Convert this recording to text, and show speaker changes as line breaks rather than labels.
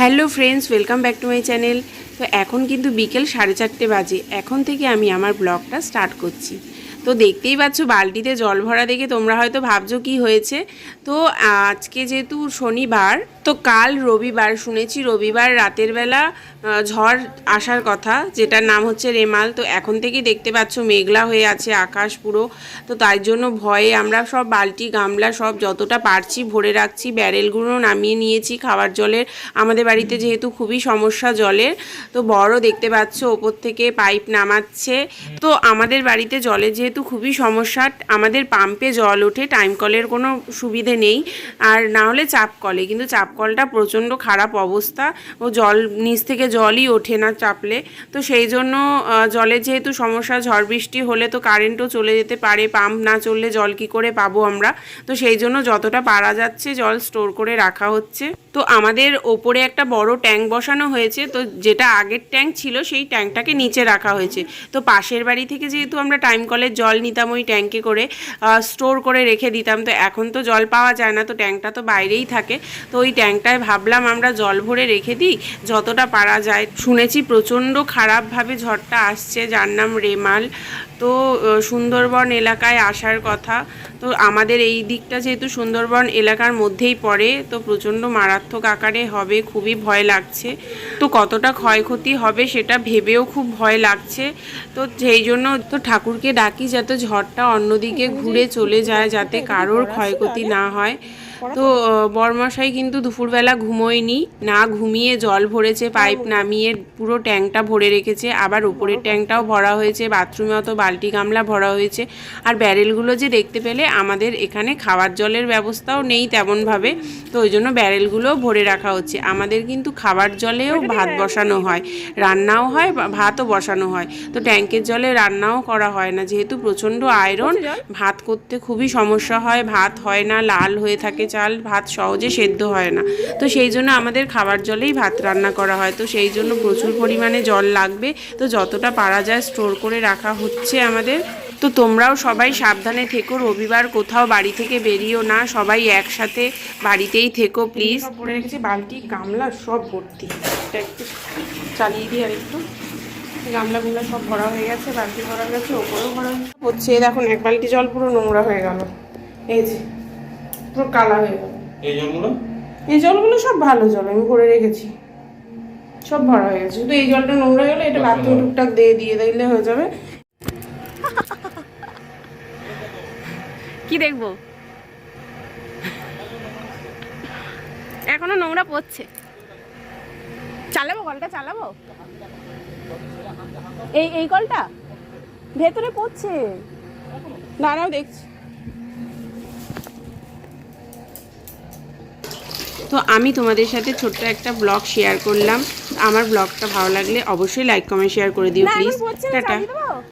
Hello friends, welcome back to my channel. তো এখন কিন্তু বিকেল 4:30 বাজে। এখন থেকে আমি আমার ব্লগটা স্টার্ট করছি। তো দেখতেই পাচ্ছ বালতিতে জল ভরা দেখে তোমরা হয়তো ভাবছো কি হয়েছে। তো আজকে যেহেতু শনিবার, তো কাল রবিবার, শুনেছি রবিবার রাতের বেলা ঝড় আসার কথা, যেটার নাম হচ্ছে রেমাল। তো এখন থেকেই দেখতে পাচ্ছ মেঘলা হয়ে আছে আকাশ পুরো। তো তাই জন্য ভয়ে আমরা সব বালতি গামলা সব যতটা পারছি ভরে রাখছি। ব্যারেলগুলো নামিয়ে নিয়েছি খাবার জলের। আমাদের বাড়িতে যেহেতু খুবই সমস্যা জলের, তো বড় দেখতে পাচ্ছ ওপর থেকে পাইপ নামাচ্ছে। তো আমাদের বাড়িতে জলের যেহেতু খুবই সমস্যা, আমাদের পাম্পে জল ওঠে, টাইম কলের কোনো সুবিধে নেই, আর না হলে চাপ কলে, কিন্তু চাপ কলটা প্রচণ্ড খারাপ অবস্থা, ও জল নিচ থেকে জলই ওঠে না চাপলে। তো সেই জন্য জলের যেহেতু সমস্যা, ঝড় বৃষ্টি হলে তো কারেন্টও চলে যেতে পারে, পাম্প না চললে জল কি করে পাবো আমরা। তো সেই জন্য যতটা পারা যাচ্ছে জল স্টোর করে রাখা হচ্ছে। তো আমাদের ওপরে একটা বড় ট্যাঙ্ক বসানো হয়েছে, তো যেটা আগের ট্যাঙ্ক ছিল সেই ট্যাঙ্কটাকে নিচে রাখা হয়েছে। তো পাশের বাড়ি থেকে যেহেতু আমরা টাইম কলের জল নিতাম, ওই ট্যাঙ্কে করে স্টোর করে রেখে দিতাম। তো এখন তো জল পাওয়া যায় না, তো ট্যাঙ্কটা তো বাইরেই থাকে। তো ওই ট্যাঙ্কটায় ভাবলাম আমরা জল ভরে রেখে দিই যতটা পারা যায়। শুনেছি প্রচণ্ড খারাপভাবে ঝড়টা আসছে, যার নাম রেমাল। তো সুন্দরবন এলাকায় আসার কথা। তো আমাদের এই দিকটা যেহেতু সুন্দরবন এলাকার মধ্যেই পড়ে, তো প্রচণ্ড মারাত্মক আকারে হবে, খুবই ভয় লাগছে। তো কতটা ক্ষয়ক্ষতি হবে সেটা ভেবেও খুব ভয় লাগছে। তো সেই জন্য তো ঠাকুরকে ডাকি যাতে ঝড়টা অন্যদিকে ঘুরে চলে যায়, যাতে কারোর ক্ষয়ক্ষতি না হয়। তো বরমশাই কিন্তু দুপুরবেলা ঘুমোয়নি, না ঘুমিয়ে জল ভরেছে, পাইপ নামিয়ে পুরো ট্যাঙ্কটা ভরে রেখেছে। আবার উপরের ট্যাঙ্কটাও ভরা হয়েছে, বাথরুমে অত বালতি গামলা ভরা হয়েছে। আর ব্যারেলগুলো যে দেখতে পেলে, আমাদের এখানে খাওয়ার জলের ব্যবস্থাও নেই তেমনভাবে, তো ওই জন্য ব্যারেলগুলোও ভরে রাখা হচ্ছে। আমাদের কিন্তু খাবার জলেও ভাত বসানো হয়, রান্নাও হয়, ভাতও বসানো হয়। তো ট্যাঙ্কের জলে রান্নাও করা হয় না, যেহেতু প্রচণ্ড আয়রন, ভাত করতে খুবই সমস্যা হয়, ভাত হয় না, লাল হয়ে থাকে চাল, ভাত সহজে সেদ্ধ হয় না। তো সেই জন্য আমাদের খাবার জলেই ভাত রান্না করা হয়। তো সেই জন্য প্রচুর পরিমাণে জল লাগবে, তো যতটা পারা যায় স্টোর করে রাখা হচ্ছে আমাদের। তো তোমরাও সবাই সাবধানে থেকো, রবিবার কোথাও বাড়ি থেকে বেরিও না, সবাই একসাথে বাড়িতেই থেকো প্লিজ। পরে রেখেছি বালতি গামলা সব ভর্তি, এটা একটু চালিয়ে দিই আর একটু। গামলাগুলো সব ভরা হয়ে গেছে, বালতি ভরা গেছে, ওপরেও ভরা হচ্ছে। দেখুন এক বালতি জল পুরো নোংরা হয়ে গেল, এই যে পুরো কালা হয়ে গেল। এই জলগুলো সব ভালো জল, আমি ভরে রেখেছি, সব ভরা হয়ে গেছে। শুধু এই জলটা নোংরা গেলে এটা বাথরুম টুকটাক দিয়ে দিলে হয়ে যাবে। কি দেখবো, এখনো নোংরা পড়ছে। চালাবো কলটা, চালাবো এই কলটা ভেতরে পড়ছে, দাঁড়াও দেখছি। তো আমি তোমাদের সাথে ছোট্ট একটা ব্লগ শেয়ার করলাম। আমার ব্লগটা ভালো লাগলে অবশ্যই লাইক কমেন্ট শেয়ার করে দিও প্লিজ। টাটা।